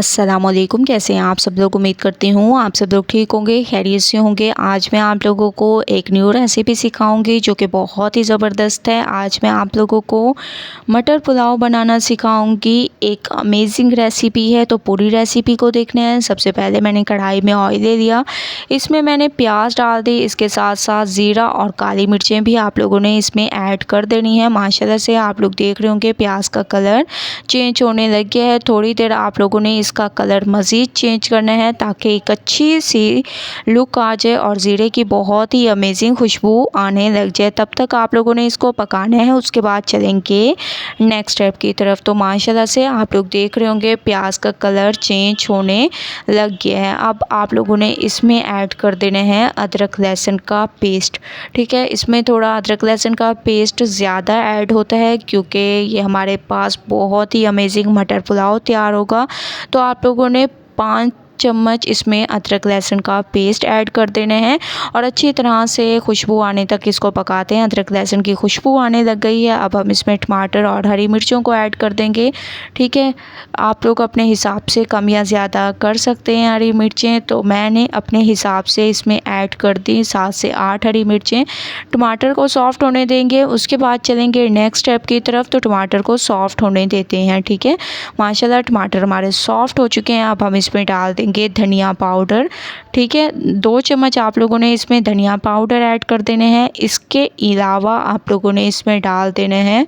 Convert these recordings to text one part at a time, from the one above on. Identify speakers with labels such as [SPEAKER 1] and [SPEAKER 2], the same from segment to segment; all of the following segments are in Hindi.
[SPEAKER 1] अस्सलामुअलैकुम। कैसे हैं आप सब लोग? उम्मीद करती हूँ आप सब लोग ठीक होंगे, खैरियत से होंगे। आज मैं आप लोगों को एक न्यू रेसिपी सिखाऊंगी जो कि बहुत ही ज़बरदस्त है। आज मैं आप लोगों को मटर पुलाव बनाना सिखाऊंगी। एक अमेजिंग रेसिपी है, तो पूरी रेसिपी को देखना है। सबसे पहले मैंने कढ़ाई में ऑयल ले लिया, इसमें मैंने प्याज डाल दी, इसके साथ साथ ज़ीरा और काली मिर्चें भी आप लोगों ने इसमें ऐड कर देनी है। माशाल्लाह से आप लोग देख रहे होंगे प्याज का कलर चेंज होने लग गया है। थोड़ी देर आप लोगों ने इसका कलर मज़ीद चेंज करना है ताकि एक अच्छी सी लुक आ जाए और ज़ीरे की बहुत ही अमेजिंग खुशबू आने लग जाए। तब तक आप लोगों ने इसको पकाना है। उसके बाद चलेंगे नेक्स्ट स्टेप की तरफ। तो माशाल्लाह से आप लोग देख रहे होंगे प्याज का कलर चेंज होने लग गया है। अब आप लोगों ने इसमें ऐड कर देना है अदरक लहसुन का पेस्ट। ठीक है, इसमें थोड़ा अदरक लहसुन का पेस्ट ज़्यादा ऐड होता है क्योंकि ये हमारे पास बहुत ही अमेजिंग मटर पुलाव तैयार होगा। तो आप लोगों ने 5 चम्मच इसमें अदरक लहसुन का पेस्ट ऐड कर देने हैं और अच्छी तरह से खुशबू आने तक इसको पकाते हैं। अदरक लहसुन की खुशबू आने लग गई है। अब हम इसमें टमाटर और हरी मिर्चों को ऐड कर देंगे। ठीक है, आप लोग अपने हिसाब से कम या ज़्यादा कर सकते हैं हरी मिर्चें, तो मैंने अपने हिसाब से इसमें ऐड कर दी 7 से 8 हरी मिर्चें। टमाटर को सॉफ्ट होने देंगे, उसके बाद चलेंगे नेक्स्ट स्टेप की तरफ। तो टमाटर को सॉफ्ट होने देते हैं। ठीक है, माशाल्लाह टमाटर हमारे सॉफ्ट हो चुके हैं। अब हम इसमें डाल देंगे धनिया पाउडर। ठीक है, 2 चम्मच आप लोगों ने इसमें धनिया पाउडर ऐड कर देने हैं। इसके अलावा आप लोगों ने इसमें डाल देने हैं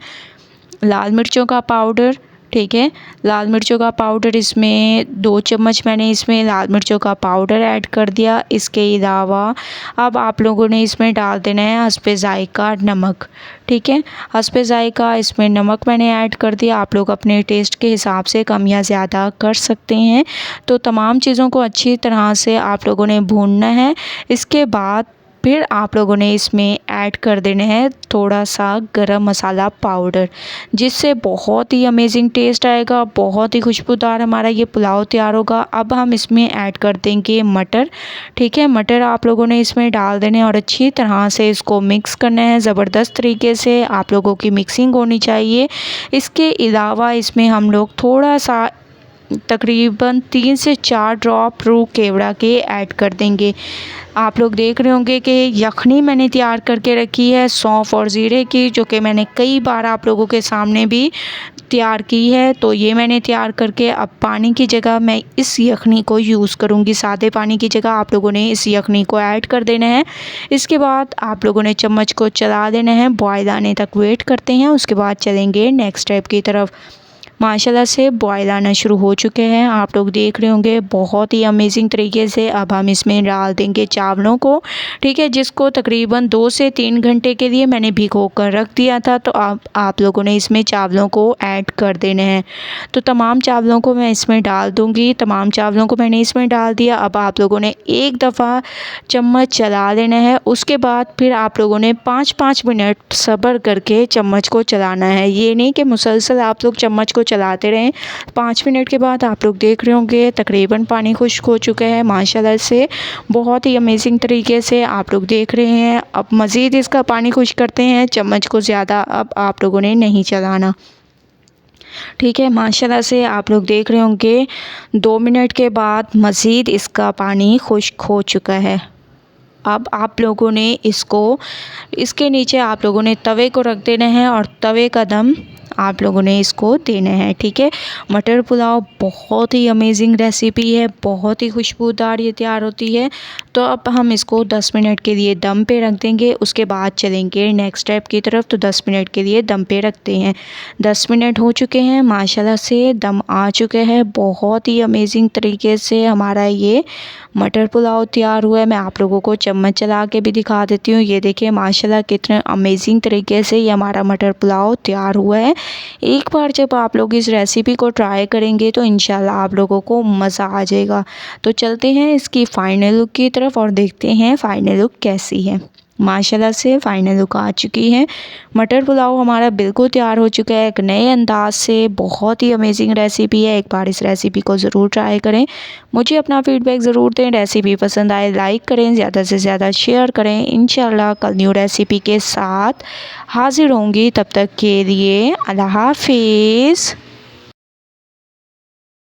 [SPEAKER 1] लाल मिर्चों का पाउडर। ठीक है, लाल मिर्चों का पाउडर इसमें 2 चम्मच मैंने इसमें लाल मिर्चों का पाउडर ऐड कर दिया। इसके अलावा अब आप लोगों ने इसमें डाल देना है हस्बे ज़ायका नमक। ठीक है, हस्बे ज़ायका इसमें नमक मैंने ऐड कर दिया। आप लोग अपने टेस्ट के हिसाब से कम या ज़्यादा कर सकते हैं। तो तमाम चीज़ों को अच्छी तरह से आप लोगों ने भूनना है। इसके बाद फिर आप लोगों ने इसमें ऐड कर देने हैं थोड़ा सा गरम मसाला पाउडर, जिससे बहुत ही अमेजिंग टेस्ट आएगा, बहुत ही खुशबूदार हमारा ये पुलाव तैयार होगा। अब हम इसमें ऐड कर देंगे मटर। ठीक है, मटर आप लोगों ने इसमें डाल देने और अच्छी तरह से इसको मिक्स करना है। ज़बरदस्त तरीके से आप लोगों की मिक्सिंग होनी चाहिए। इसके अलावा इसमें हम लोग थोड़ा सा तकरीबन 3 से 4 ड्रॉप रूह केवड़ा के ऐड कर देंगे। आप लोग देख रहे होंगे कि यखनी मैंने तैयार करके रखी है सौंफ और ज़ीरे की, जो कि मैंने कई बार आप लोगों के सामने भी तैयार की है। तो ये मैंने तैयार करके अब पानी की जगह मैं इस यखनी को यूज़ करूँगी। सादे पानी की जगह आप लोगों ने इस यखनी को ऐड कर देना है। इसके बाद आप लोगों ने चम्मच को चला देना है, बॉयल आने तक वेट करते हैं। उसके बाद चलेंगे नेक्स्ट स्टेप की तरफ। माशाल्लाह से बॉयल आना शुरू हो चुके हैं, आप लोग देख रहे होंगे बहुत ही अमेजिंग तरीके से। अब हम इसमें डाल देंगे चावलों को। ठीक है, जिसको तकरीबन 2 से 3 घंटे के लिए मैंने भिगो कर रख दिया था। तो आप लोगों ने इसमें चावलों को ऐड कर देने हैं। तो तमाम चावलों को मैं इसमें डाल दूँगी। तमाम चावलों को मैंने इसमें डाल दिया। अब आप लोगों ने एक दफ़ा चम्मच चला लेना है। उसके बाद फिर आप लोगों ने 5-5 मिनट सब्र करके चम्मच को चलाना है। ये नहीं कि मुसलसल आप लोग चम्मच को चलाते रहें। 5 मिनट के बाद आप लोग देख रहे होंगे तकरीबन पानी खुश्क हो चुका है। माशाल्लाह से बहुत ही अमेजिंग तरीके से आप लोग देख रहे हैं। अब मज़ीद इसका पानी खुश्क करते हैं, चम्मच को ज़्यादा अब आप लोगों ने नहीं चलाना। ठीक है, माशाल्लाह से आप लोग देख रहे होंगे 2 मिनट के बाद मज़ीद इसका पानी खुश्क हो चुका है। अब आप लोगों ने इसके नीचे आप लोगों ने तवे को रख देना है और तवे का दम आप लोगों ने इसको देना है। ठीक है, मटर पुलाव बहुत ही अमेजिंग रेसिपी है, बहुत ही खुशबूदार ये तैयार होती है। तो अब हम इसको 10 मिनट के लिए दम पे रख देंगे। उसके बाद चलेंगे नेक्स्ट स्टेप की तरफ। तो 10 मिनट के लिए दम पे रखते हैं। 10 मिनट हो चुके हैं, माशाल्लाह से दम आ चुके हैं। बहुत ही अमेजिंग तरीके से हमारा ये मटर पुलाव तैयार हुआ है। मैं आप लोगों को चम्मच चला के भी दिखा देती हूँ। ये देखिए माशाल्लाह कितने अमेजिंग तरीके से ये हमारा मटर पुलाव तैयार हुआ है। एक बार जब आप लोग इस रेसिपी को ट्राई करेंगे तो इंशाल्लाह आप लोगों को मज़ा आ जाएगा। तो चलते हैं इसकी फ़ाइनल लुक की तरफ और देखते हैं फ़ाइनल लुक कैसी है। माशाल्लाह से फ़ाइनल लुक आ चुकी है। मटर पुलाव हमारा बिल्कुल तैयार हो चुका है एक नए अंदाज से। बहुत ही अमेजिंग रेसिपी है, एक बार इस रेसिपी को ज़रूर ट्राई करें। मुझे अपना फ़ीडबैक ज़रूर दें। रेसिपी पसंद आए लाइक करें, ज़्यादा से ज़्यादा शेयर करें। इंशाल्लाह कल न्यू रेसिपी के साथ हाज़िर होंगी। तब तक के लिए अल्लाह हाफ़िज़।